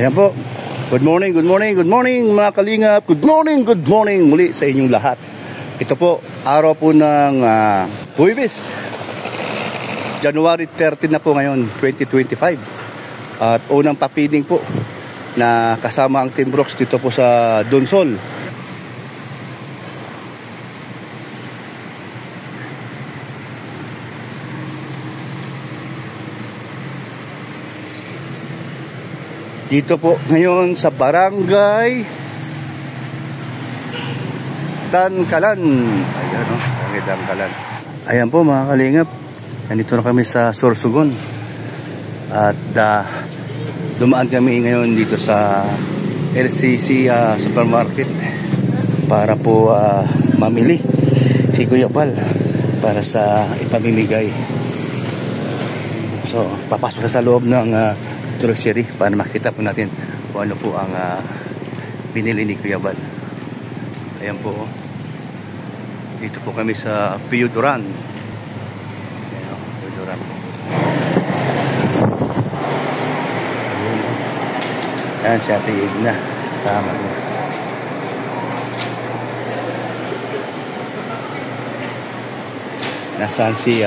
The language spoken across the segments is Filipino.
Ayan po. Good morning, good morning, good morning mga kalingap. Good morning muli sa inyong lahat. Ito po, araw po ng Huwebes. January 13 na po ngayon, 2025. At unang papiding po na kasama ang Team Brooks dito po sa Donsol. Dito po ngayon sa Barangay Tangkalan. Ayan o, Barangay Tangkalan. Ayan po mga kalingap. Nandito na kami sa Sorsogon. At dumaan kami ngayon dito sa LCC Supermarket para po mamili si Kuya Pal para sa ipamimigay. So, papasok sa loob ng grocery para makita po natin kung ano po ang binili ni Kuya Bal. Ayan po. Dito po kami sa Piyuduran. Ayan, Piyuduran po. Ayan si Ate Igna. Tama po. Nasaan si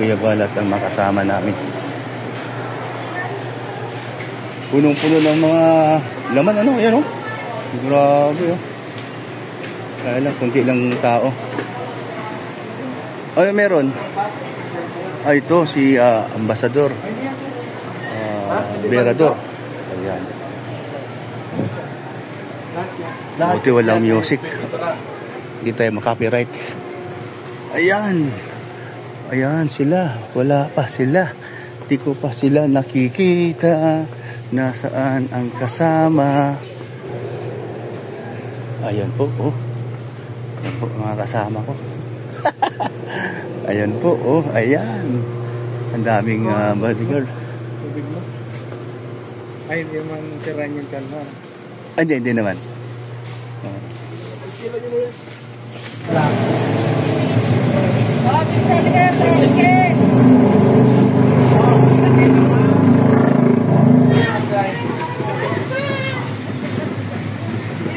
Kuya Bal at ang makasama namin. Punong-puno ng mga laman, ano, yan o. Grabe o. Kaya lang, kunti lang tao. Ay, meron. Ay, ito, si Ambasador. Berador. Ayan. Buti walang music. Hindi tayo makapiright. Ayan. Ayan sila. Wala pa sila. Di ko pa sila nakikita. Nasaan ang kasama? Ayan po, oh. Ayan po, mga kasama ko. Ayan po, oh. Ayan. Ang daming bodyguard. Tubig mo? Ay, hindi man tirahan yung kalma. Ay, hindi naman.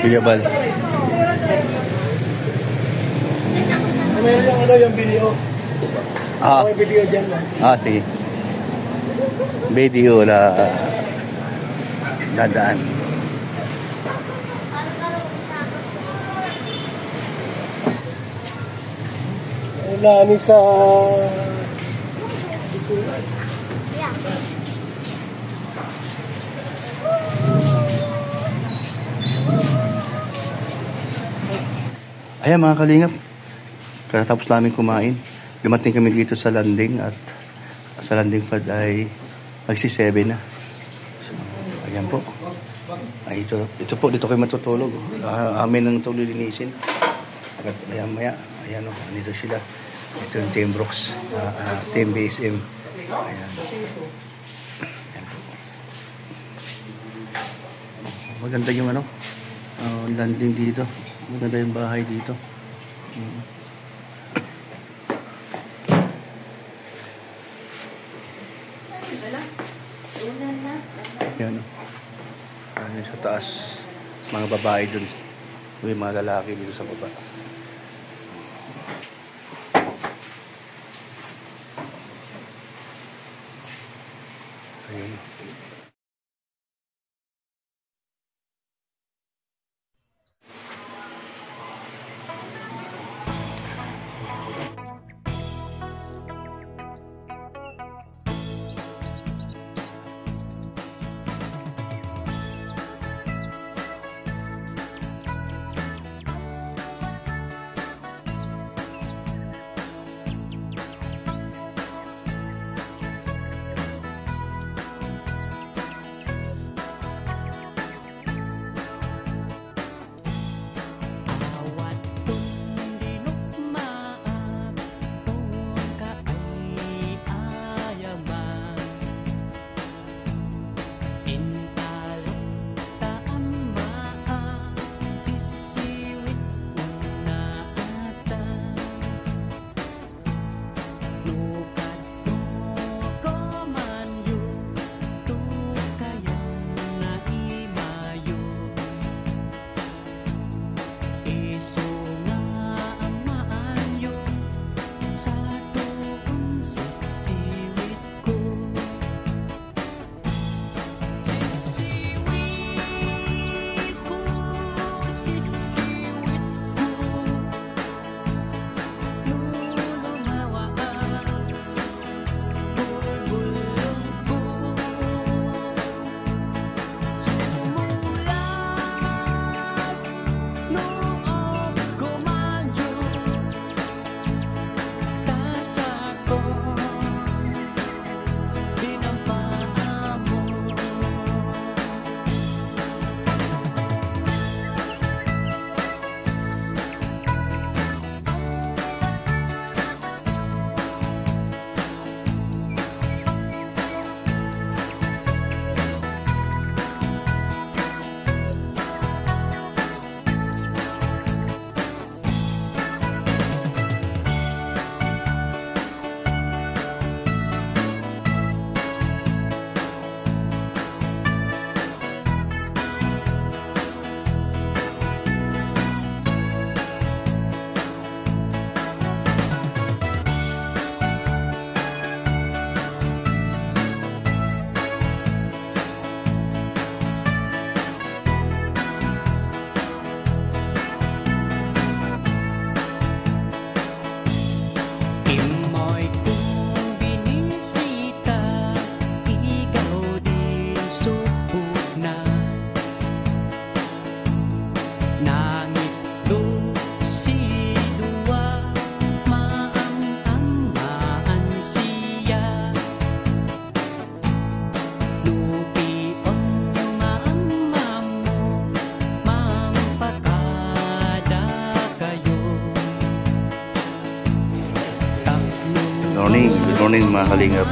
Kuya Bal. Meron yung video. May video dyan lang. Sige. Video na dadaan. Nami sa Ayan mga kalingap, katapos namin kumain, dumating kami dito sa landing at sa landing pad ay magsi-7 na. So, ayan po. Ay, ito po, dito kayo matutulog. Amin ang ito lilinisin. At maya, ayan o, dito sila. Ito yung Team Brooks, Team BSM. Ayan. Ayan po. Maganda yung landing dito. Maganda yung bahay dito. Yan. Yan sa taas. Mga babae dun. May mga lalaki dito sa baba. Ayun. Good morning mga kalingap.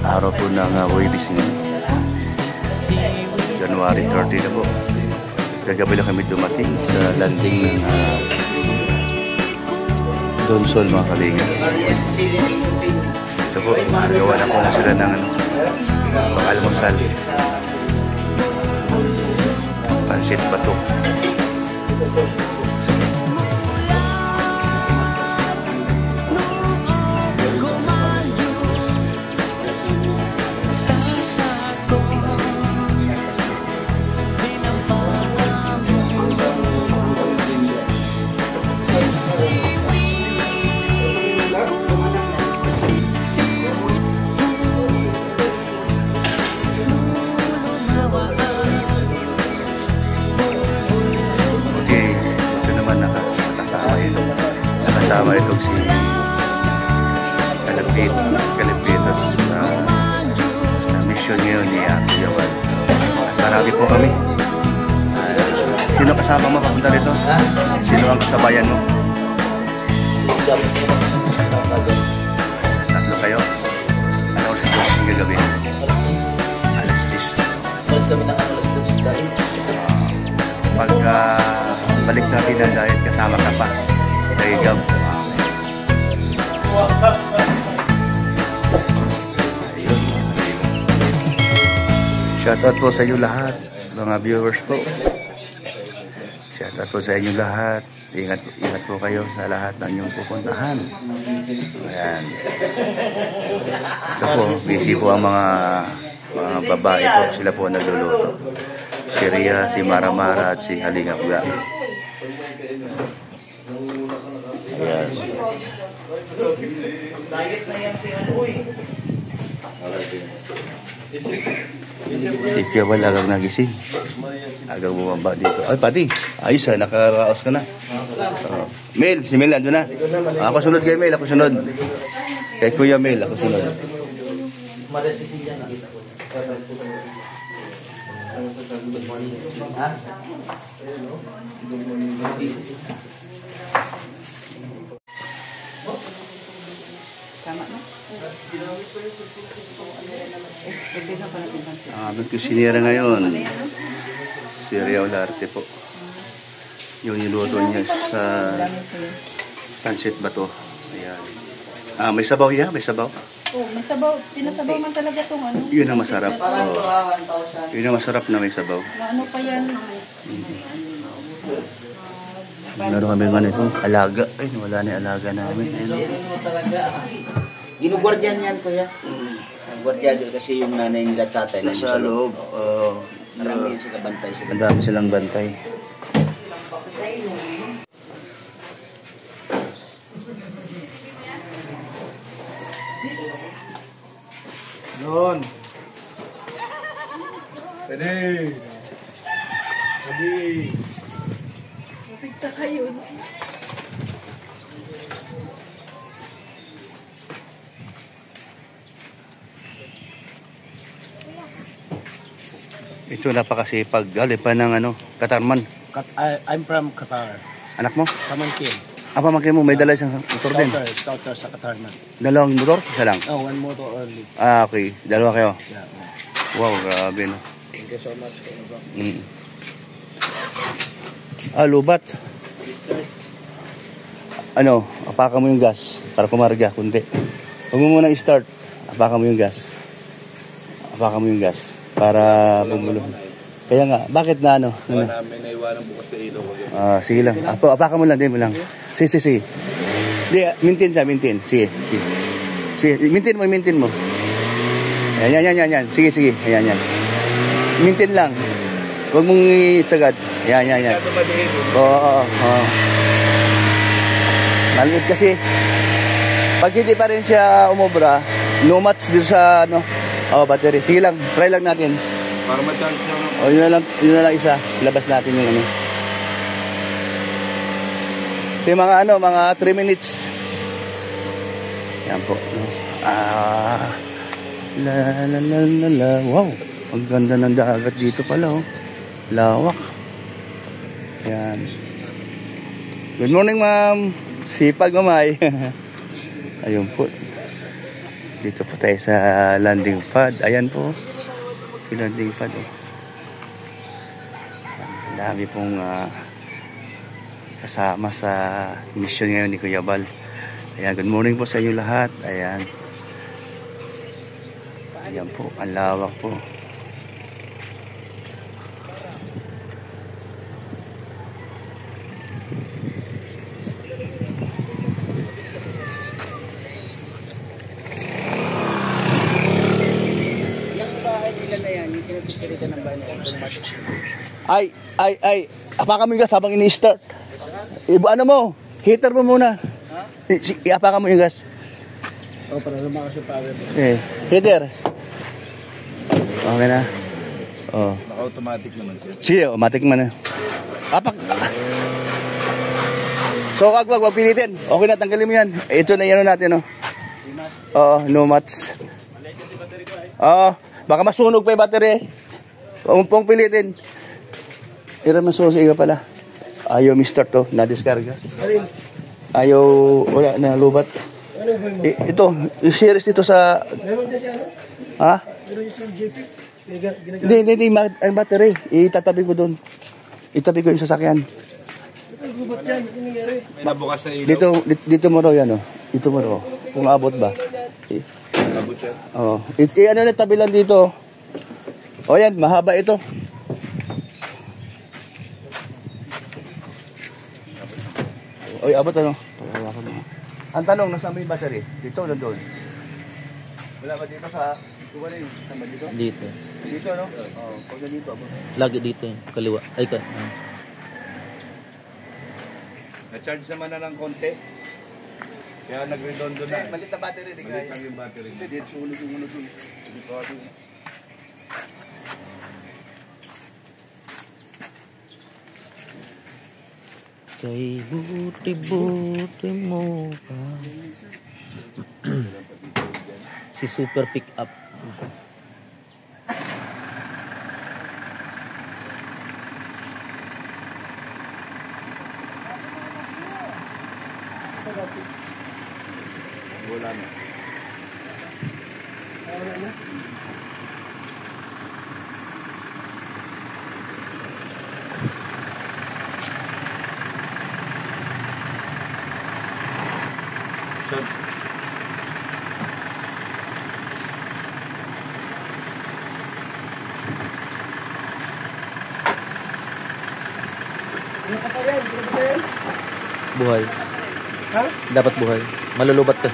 Araw po ng Huwebes ngayon. January 30 na po. Kagabi na kami dumating sa landing ng Donsol mga kalingap. So po, gawa na po na sila ng pang-almusal. Pansit batok. Kasama itong si Kalipitos sa mission ngayon ni Ate Yawan. Marami po kami. Sino kasama mo papunta dito? Sino ang kasabayan mo? Tatlo kayo? Ano oras ito ang gagabi? Alas 10. Mas kami ng alas 10 dahil. Pagka balik natin ang dahil kasama ka pa. Kay Gab. Shoutout po sa inyo lahat, mga viewers po. Shoutout po sa inyo lahat. Ingat po kayo sa lahat ng inyong pupuntahan. Ayan. Ito po, busy po ang mga babae po. Sila po nagluluto. Si Ria, si Maramara at si Halingap Ga. Ayan. Si Kiawal agang nagising. Agang bumaba dito. Ay, pati. Ayos ha, nakaraos ka na. Mel, si Mel nandun na. Ako sunod kay Mel, ako sunod. Kay Kuya Mel, ako sunod. Maria Cecilia, nakita ko. Good morning. Ha? Good morning. Tama na. Ang aming kusinera ngayon, si Ria Olarte po. Yung niluto niya sa pansit bato. Ayan. May sabaw yan? May sabaw? Oh, may sabaw. Pinasabaw man talaga itong ano. Yun ang masarap. Yun ang masarap na may sabaw. Na ano pa yan? Meron kami nga nito, alaga. Ay, wala na yung alaga namin. Ginugwardyan yan, kuya. Gwardiyan doon kasi yung nanay nila tatay. Nasa loob. Marami yan sila bantay sila. Ang dami silang bantay. Doon. Pwede. Pwede. Mapigta kayo. Ito napakasipag. Galing pa ng Katarman. I'm from Qatar. Anak mo? Pamangkin. Pamangkin mo, may dala isang motor din. Scouter sa Qatar man. Dalawang motor? Isa lang? Oh, one motor only. Okay. Dalawa kayo? Yeah. Wow, grabe no. Thank you so much. Lubat. Apakan mo yung gas para kumarga, kundi. Huwag mo muna i-start. Apakan mo yung gas. Apakan mo yung gas para bumulo. Kaya nga, bakit na May naiwanan bukas sa ilaw ko yun. sige lang. Apakan mo lang, din mo lang. Sige. Di, maintain siya, maintain. Sige. Maintain mo. Yan. Sige. Ayan. Maintain lang. Huwag mong isagad. Yan. Oo. Maliit kasi. Pag hindi pa rin siya umobra, no match din sa battery. Sige lang, try lang natin. Para ma-charge na. Yun na lang isa. Labas natin yung Kasi mga 3 minutes. Yan po. La. Wow. Ang ganda ng dagat dito pala. Lawak. Yan. Good morning, ma'am. Sipag, mamay. Ayun po. Dito po tayo sa landing pad. Ayan po. Yung landing pad. Oh. Ang dami pong kasama sa mission ngayon ni Kuya Bal. Ayan, good morning po sa inyo lahat. Ayan. Ayan po, ang lawak po. Ay, apakan mo yung gas habang ini-start. Ano mo, heater mo muna. Iapakan mo yung gas. Para lumakas yung power. Heater. Okay na. Oh. Naka-automatic naman siya. Sige, automatic man na. Apak. So, wag pilitin. Okay na, tanggalin mo yan. Ito na yan natin, oh. Oo, no match. Oo, baka masunog pa yung battery. Huwag pong pilitin. Masusi ka pala. Ayaw mi-start to, na-discarga. Ayaw, wala na lubat. Ito, i-series dito sa... Ha? Hindi, ang battery. Itatabi ko doon. Itabi ko yung sasakyan. May nabukas sa ilaw. Dito mo raw yan, oh. Dito mo raw. Kung abot ba. Abot siya. Oo. Ano na, tabi lang dito. O yan, mahaba ito. Oy, abot ano? Ang tanong, nasaan ba yung battery? Dito o nandun? Wala ba dito sa... Wala yung saan dito? Dito. Dito, no? Oo, pag na dito, abot. Lagi dito yung kaliwa. Ay, Na-charge naman na ng konti. Kaya nag-redondo na. Malit na battery, di Malit kaya. lang yung battery. Hindi, dito sulo yung ulo dun. Dito ako. kay buti-buti mo pa. Si Super Pick Up. Wala na. Buhay. Ha? Dapat buhay. Malulubat ka.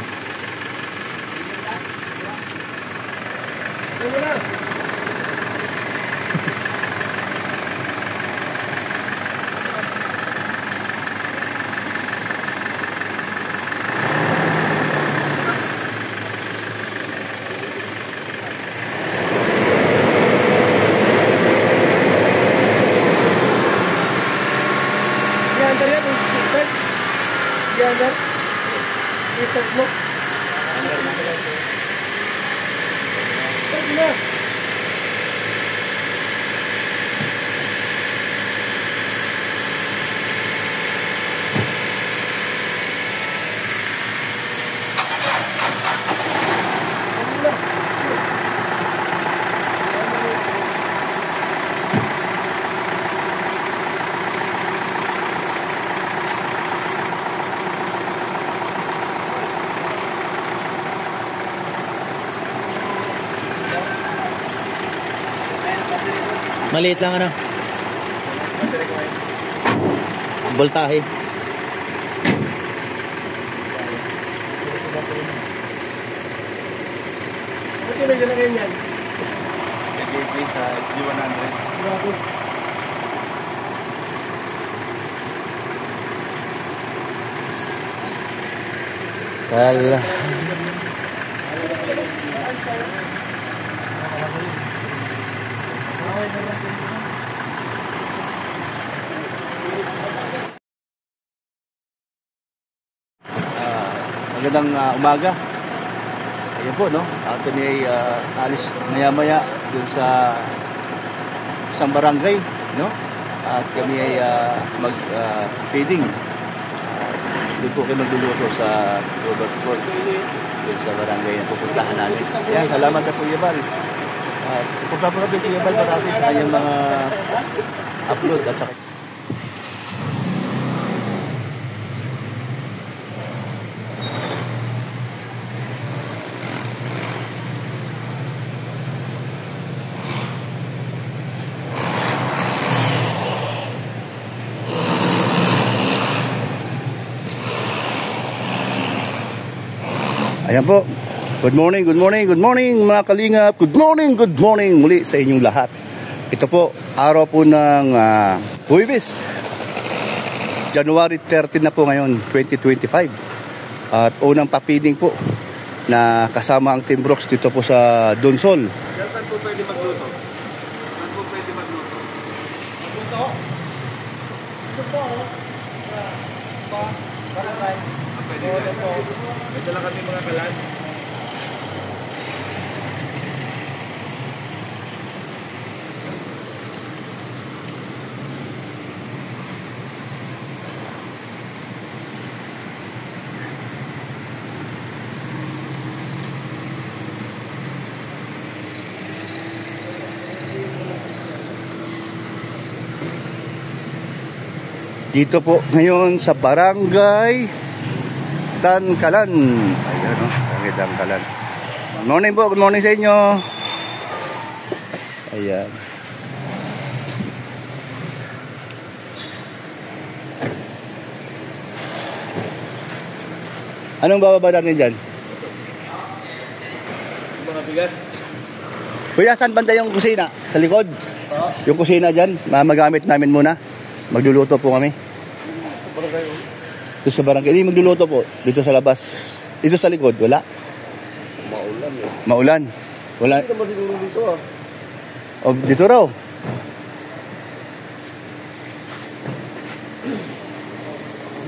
Maliit lang ano. Voltahe. Ito na yun ngayon yan. Gateway sa XD100. Kala. Magandang umaga. Ayun po, no? Kami ay alis maya-maya dun sa isang barangay, no? At kami ay mag-feeding. doon po kayo magluluto sa Robert Ford. Doon sa barangay na pupuntahan namin. Ayan, salamat na Kuya Bal. Pupunta po natin Kuya Bal marami sa kanyang mga upload at saka. Ayan po. Good morning, good morning, good morning mga kalingap. Good morning muli sa inyong lahat. Ito po, araw po ng Huwebes. January 13 na po ngayon, 2025. At unang papiding po na kasama ang Team Brooks dito po sa Donsol. Saan po pwede magluto? Saan po pwede magluto? Magluto? Magluto? Barangay. Pwede po. Ito lang kami mga kalan. Dito po ngayon sa Barangay Tangkalan. Ayan o, Barangay Tangkalan. Good morning po, good morning sa inyo. Ayan. Anong bababa natin dyan? Mga bigas. Kuya, saan banda yung kusina? Sa likod? Yung kusina dyan, magamit namin muna. Magluluto po kami. Dito sa barangay. Hindi magluluto po. Dito sa labas. Dito sa likod. Wala. Maulan eh. Maulan. Wala. Hindi naman siguro dito ah. O, dito raw.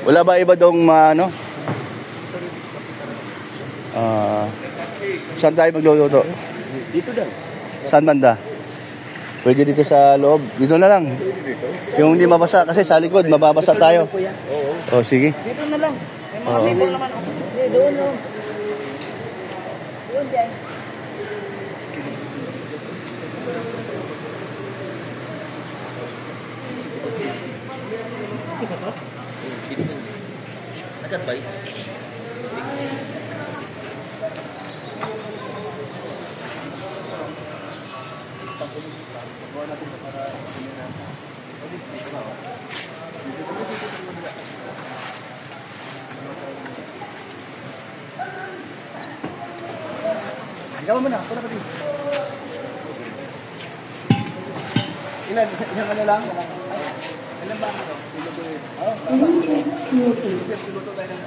Wala ba iba dong ano? Saan tayo magluluto? Dito daw. Saan banda? Pwede dito sa loob. Dito na lang. Yung hindi mabasa kasi sa likod, mababasa tayo. Oo. O, sige. Dito na lang. May mga people naman. Doon o. Doon dyan. Agad ba? Ikaw mo na. Pula pa din. Ilan ano lang? Ilan ba ano? Luto tayo ng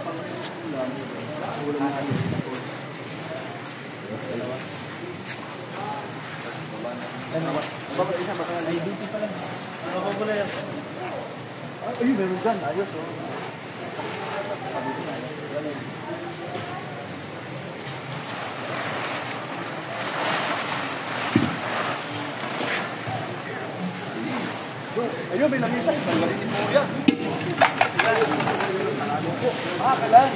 ayun, meron dyan. Ayos, oh. Ayun, may lamisa. Magaling mo yan. Kailan?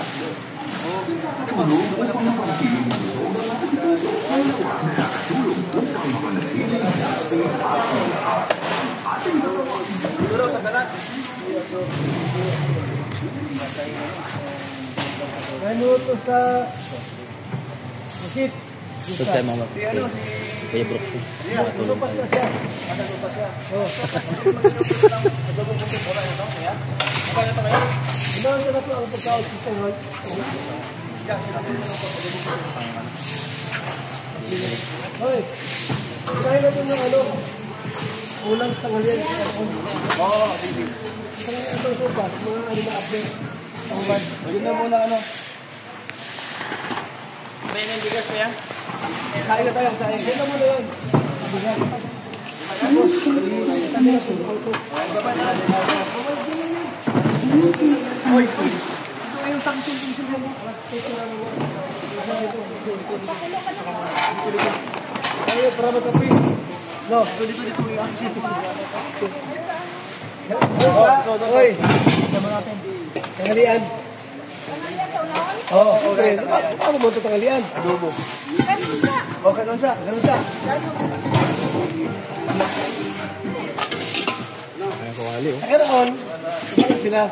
Minuto sa Musit. Ito tayo mga Kaya Brooks po. Lupas na siya. Ilan na po ang pagkaot sa Lord? Hoy, kaya natin ng ano? Ulang tanghalian. Oo, sige. Kaya ito supas, mga ano na update. Tangban. Ayun na muna ano. May nang bigas pa yan? Kain na tayo, saing. Kaya mo na yan. Oy, ito yung tangsin mo. Ayo, para matapin. No, Dito yung Oy, sama natin. Tanghalian. Oo, okay. Ano mo ito tanghalian? Adobo. Okay, ganun siya. Ganun siya. Ayan, kawali, oh. Ayan, on. Bakit sila?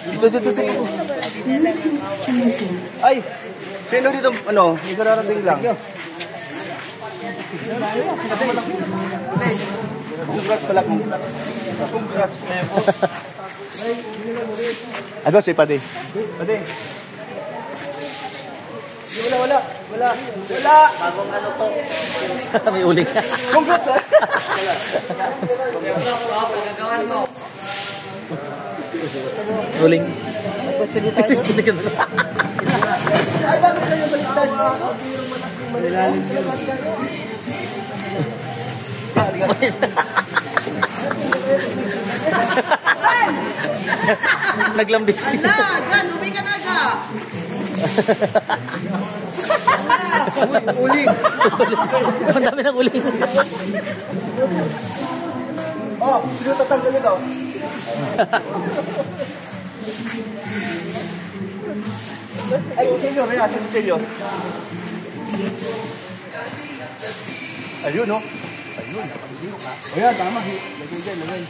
Dito. Ay, sino dito, ano, may kararating lang. Congrats pala. Congrats. Ano, si Pati? Pati. Wala. Bagong ano po. May uling. Congrats, ha? Pagkagawan mo. Uling. Pagsalita yun. Ay, bakit kayo baliktad? Malilalim yun. Naglambing. Gan, umi ka na ga. Uling. Ang dami ng uling. Oh, sino tatanggalin daw? Ay, kutsilyo. May nasa kutsilyo. Ayun, no? Ayun. Ayan, tama. Lagay dyan, lagay.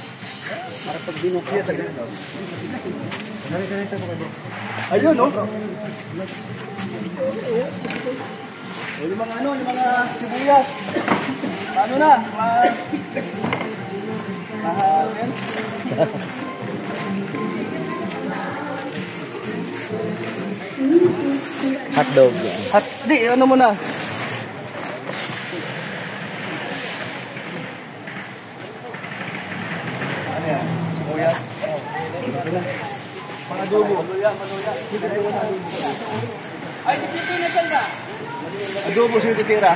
Para pag binukya, tagay daw. Ayun, no? Yung mga ano, yung mga sibuyas. Ano na? Hotdog yan. Di, ano mo na? Ano yan? Sibuyas? Mga adobo. Maluya. Ay, titira saan ka? Adobo siya titira.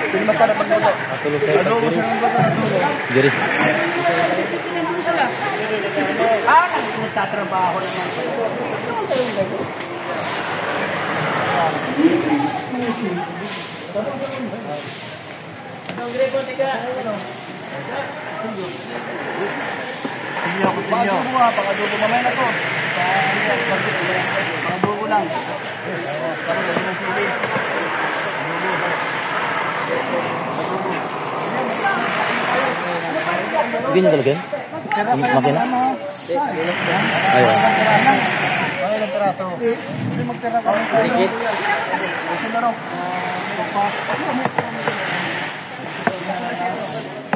Sino masarap ang luto? Matulog tayo. Adobo siya ang masarap ang luto. Juri. Tinindun sila. Nagtatrabaho naman. Sinyo. Pang-adobo mamaya na to. Pang-adobo lang. Ganyan talaga yan? Makina? Ayun. Ilang peraso? Hindi magtira ka. Dikit.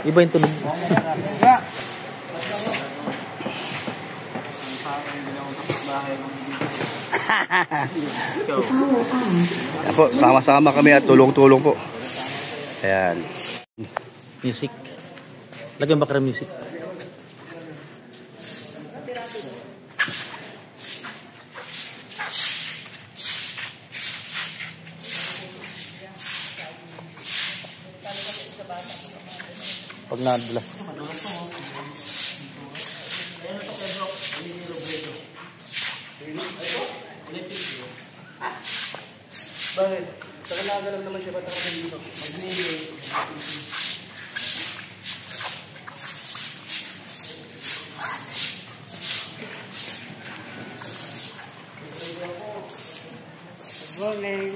Iba yung tunog. Yan po, sama-sama kami at tulong-tulong po. Ayan. Music. Lagyan ba ka ng music? Pag nadulas. Bakit? Sa kalaga lang naman siya bata dito. Morning.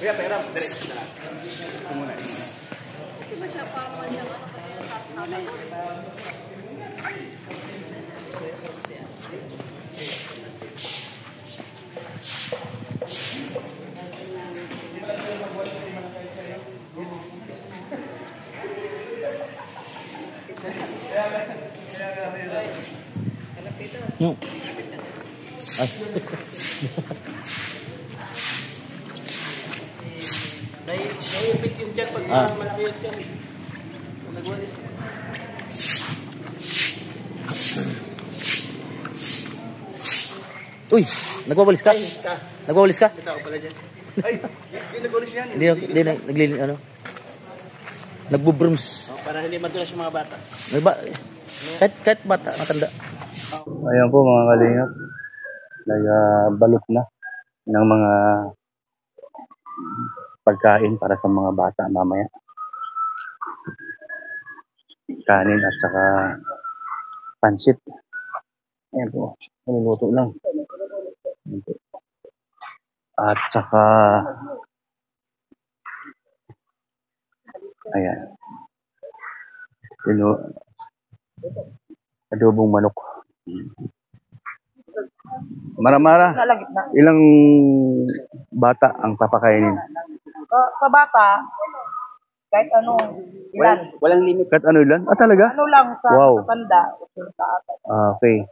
Kuya, pera. Diretso na lang. Ito muna. Yung. Ay. Naiupit yung dyan pag malaki yung dyan. Nagwalis. Uy! Nagwawalis ka? Nagwawalis ka? Ikaw pala dyan. Ay, yung nag-ulis yan. Hindi naglilin ano. Nagbo-brooms. Para hindi madulas yung mga bata. Kahit bata, matanda. Ayan po mga kalingap. Nagbalot na ng mga pagkain para sa mga bata mamaya. Kanin at saka pansit. Ayan po, niluluto lang. Ayan po. At saka, ayan, adobong manok. Mara-mara, ilang bata ang papakainin? Sa bata, kahit ano, ilan. Walang limit. Kahit ano ilan? Ah, talaga? Ano lang sa Wow. tanda. Sa ata. Okay.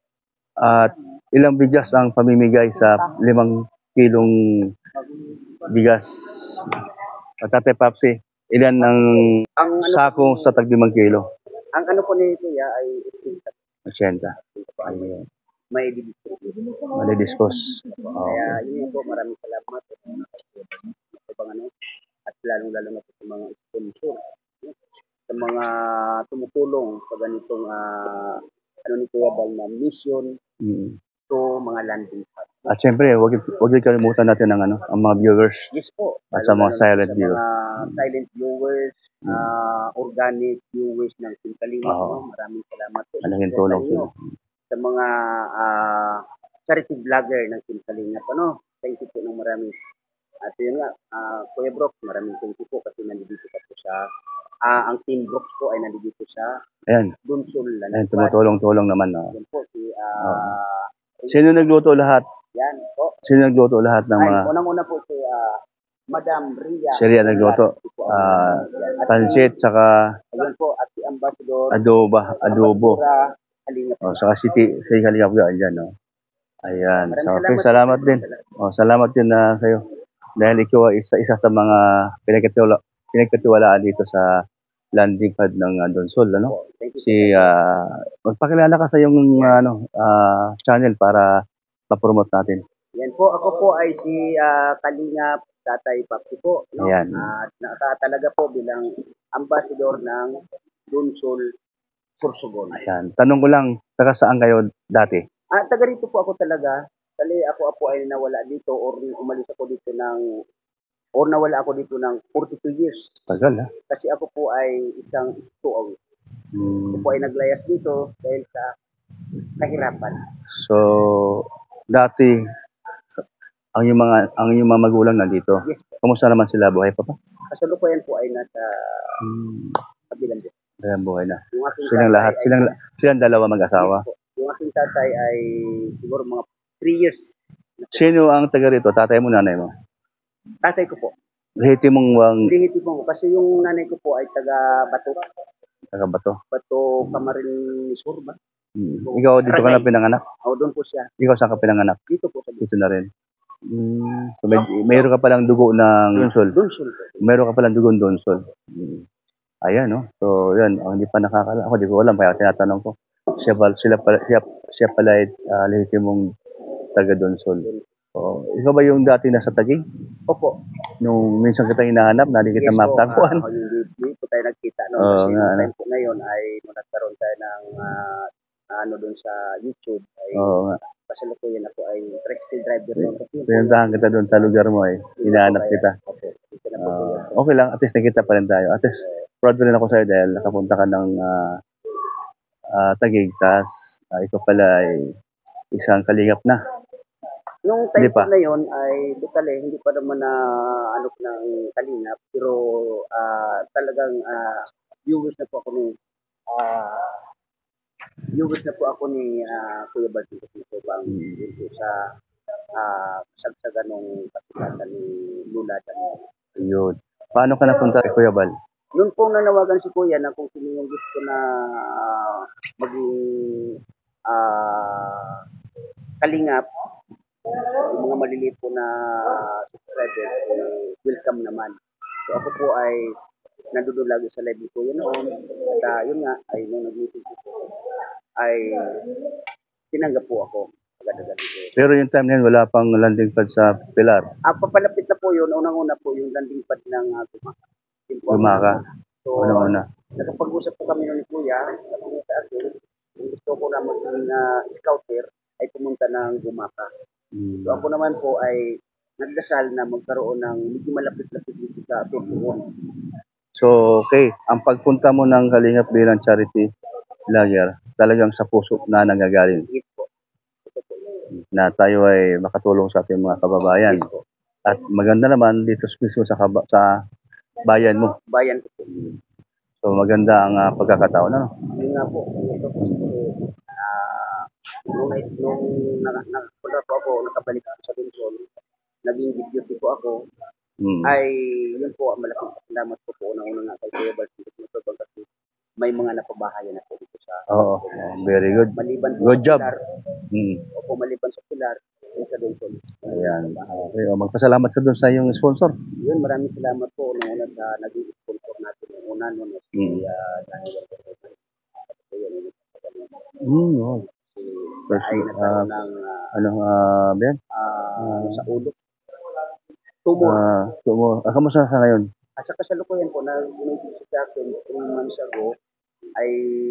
At ilang bigas ang pamimigay sa 5 kilong bigas? At Tate Papsi, ilan ang Ang ano, sako sa tag 5 kilo? ang ano po ni Kuya ay 80. Ayun. may dibisyon. Malidispos. Okay. Kaya yun po, maraming salamat sa mga ano, at lalong-lalo na po sa mga sponsor, no? Sa mga tumutulong sa ganitong ano ni Kuya Bal na mission Mm. to mga landing pad. At syempre, wag din kalimutan natin ang ang mga viewers Yes po. at sa mga Lalong-lalo na silent sa viewers. mga silent viewers, organic viewers ng Sinkalima. Oo. No? Maraming salamat po. Malaking Sa tulong inyo. sila. Sa mga charity vlogger ng Sinkalingap. Ano? Thank you po ng marami. At yun nga, Kuya Brooks, maraming thank you po kasi nandito ka po sa ang Team Brooks po ay nandito sa Ayan, Dunsol. ayan tumutulong-tulong naman. No? Yan po si Sino nagluto lahat? yan po. Sino nagluto lahat ng mga... Ay, unang-una po si Madam Ria. Si Ria nagluto. Pansit, saka Ayun po, at si Ambassador adobo. Ambassadora Kalingap. Oh, saka si Kalingap ko andyan, no? Ayan. Maraming So, okay, salamat. salamat din. Oh, salamat din na sa'yo. Dahil ikaw ay isa sa mga pinagkatiwalaan dito sa landing pad ng Donsol, ano? Thank you. Si magpakilala ka sa iyong channel para ma-promote natin. Yan po, ako po ay si Kalingap Tatay Papi po. No? Ayan. At nakatalaga po bilang ambassador ng Dunsol, Sorsogon. Ayan. Tanong ko lang, taga saan kayo dati? Taga rito po ako talaga. Kali ako ay nawala dito or umalis ako dito nawala ako dito ng 42 years. Tagal, ha? Kasi ako po ay isang tuong. Ako po ay naglayas dito dahil sa kahirapan. So, dati, ang yung mga magulang nandito. Yes po. Kumusta naman sila? Buhay pa ba? Kasalukuyan po ay nasa kabilang dito. Ayan, buhay na. Yung aking Silang tatay lahat, ay- silang dalawa mag-asawa. Yes po. Yung aking tatay ay siguro mga 3 years. Sino ang taga rito? Tatay mo, nanay mo? Tatay ko po. Hiti mong Hindi po kasi yung nanay ko po ay taga taga Bato. Bato Camarines Sur ba? Ikaw, dito ka na pinanganak? O doon po siya. Ikaw saan ka pinanganak? Dito po sa Dito na rin. So, mayroon ka palang dugo ng Donsol. Dunsol po. Meron ka palang dugo ng Donsol. Ayan, no? So, yan. Hindi pa nakakala. Ako, di ko alam. Kaya tinatanong ko. Siya pala ay lehitimong taga Donsol. So, ikaw ba yung dati nasa Taguig? Opo. Nung minsan kita hinahanap, hindi kita Yes po, mapagpuan. hindi po tayo nagkita. No? Oo Kasi nga, yung time po ngayon ay nung nagkaroon tayo ng ano doon sa YouTube ay Oo nga. kasalukuyan ako ay tricycle driver noon. Kasi yun po Pinuntahan kita doon sa lugar mo eh. Hinahanap kita. Opo. Dito na po yun. Okay lang, at least nakita pa rin tayo. At least, proud rin ako sa'yo dahil nakapunta ka ng Taguig. Tas, ikaw pala ay isang kalingap na. Nung time Hindi pa. po na yun ay totally hindi pa naman na ano ng kalingap pero talagang viewers na po ni Kuya Bartito po bang dito sa kasagsagan ng kasulatan ni Lula Daniel. Yun. Paano ka napunta kay Kuya Bal? Noon po nanawagan si Kuya na kung sino yung gusto na maging kalingap, yung mga maliliit po na subscribers, welcome naman. So ako po ay nandoon lagi sa live ni Kuya noon. At yun nga, ay nung nag-meeting po, ay tinanggap po ako. Agad-agad. Pero yung time na yun, wala pang landing pad sa Pilar. Papalapit na po yun, unang-una po yung landing pad ng Gumaka. So, Una-una. nakapag-usap po kami ni Kuya, sabi niya sa akin, kung gusto ko na maging scouter, ay pumunta ng Gumaka. So ako naman po ay nagdasal na magkaroon ng medyo malapit-lapit dito sa Tutuon. So, okay. Ang pagpunta mo ng Kalingap bilang charity vlogger, talagang sa puso na nanggagaling Yes po. na tayo ay makatulong sa ating mga kababayan. Yes po. At maganda naman dito mismo sa bayan mo. Bayan ko po. So, maganda ang pagkakataon. Ano? Yun nga po. Ito po. Nung nakapunta po ako, nakabalik ako sa Luzon, naging deputy po ako, Mm. ay yun po ang malaking pasalamat ko po unang-una nga kay Kuya Bal kasi may mga napabahayan na po dito sa Oo. Very good. maliban po Good job. Pilar, Mm. o maliban sa Pilar, yun sa Luzon. Ayan. Okay. O, magpasalamat ka dun sa iyong sponsor. Yun, maraming salamat po unang-una sa naging sponsor natin yung una nun si Daniel Berroman. So yun, yun, Oh. ay nagkaroon ng Ben? sa ulo. Tumor. Kamusta sa ngayon? Sa kasalukuyan po, nag-message sa akin 3 months ago, ay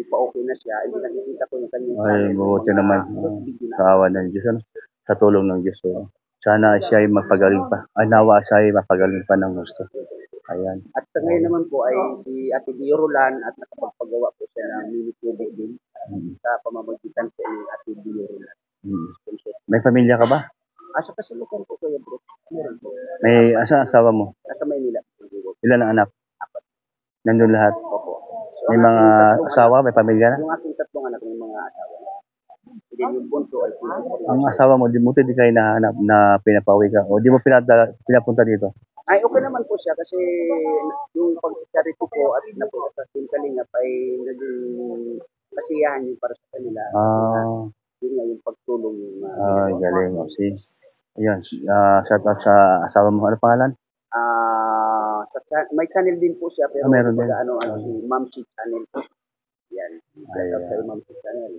pa-okay na siya. Hindi nakikita ko yung kanyang Ay, buti naman. video na. Sa awa ng Diyos. Ano? Sa tulong ng Diyos. So, sana siya ay mapagaling pa. Nawa siya ay mapagaling pa ng gusto. Ayan. At sa ngayon naman po ay si Ate Dio Roland at nakapagpagawa po siya ng mini tubig din sa pamamagitan po ni Ate Dio Roland. May pamilya ka ba? Sa kasalukuyan po Kuya Bro, meron po. May asawa mo? Nasa Maynila. Ilan ang anak? Nandun lahat? Opo. May mga asawa? May pamilya na? Yung aking tatlong anak, yung mga asawa. Then yung bunso ay Ang asawa mo, di kayo nahanap na pinapawi ka? O di mo pinapunta dito? ay okay naman po siya kasi yung pag-charity ko at napunta sa Team Kalingap ay naging kasiyahan yun para sa kanila. Yun nga yung pagtulong yung Galing. O, see. Ayan. Shout out sa asawa mo. Ano pangalan? may channel din po siya pero meron din. si Ma'am C channel. Yan. Shout out sa Ma'am C channel.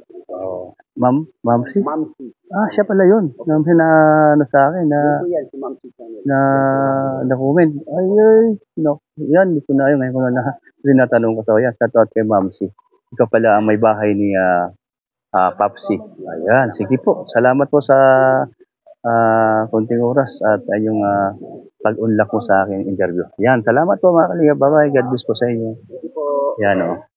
Ma'am C? Ma'am C. Siya pala yun. Nang sa akin na Yun po yan, si Ma'am C channel. na comment. No. Yan, hindi ko na yun. Ngayon ko na tinatanong ko. So, yan, shout out kay Ma'am C. Ikaw pala ang may bahay ni Papsi. Ayan, sige po. Salamat po sa konting oras at yung pag-unlock mo sa aking interview. Yan, salamat po mga kalingap. Bye-bye. God bless po sa inyo. Hindi po. Yan, o.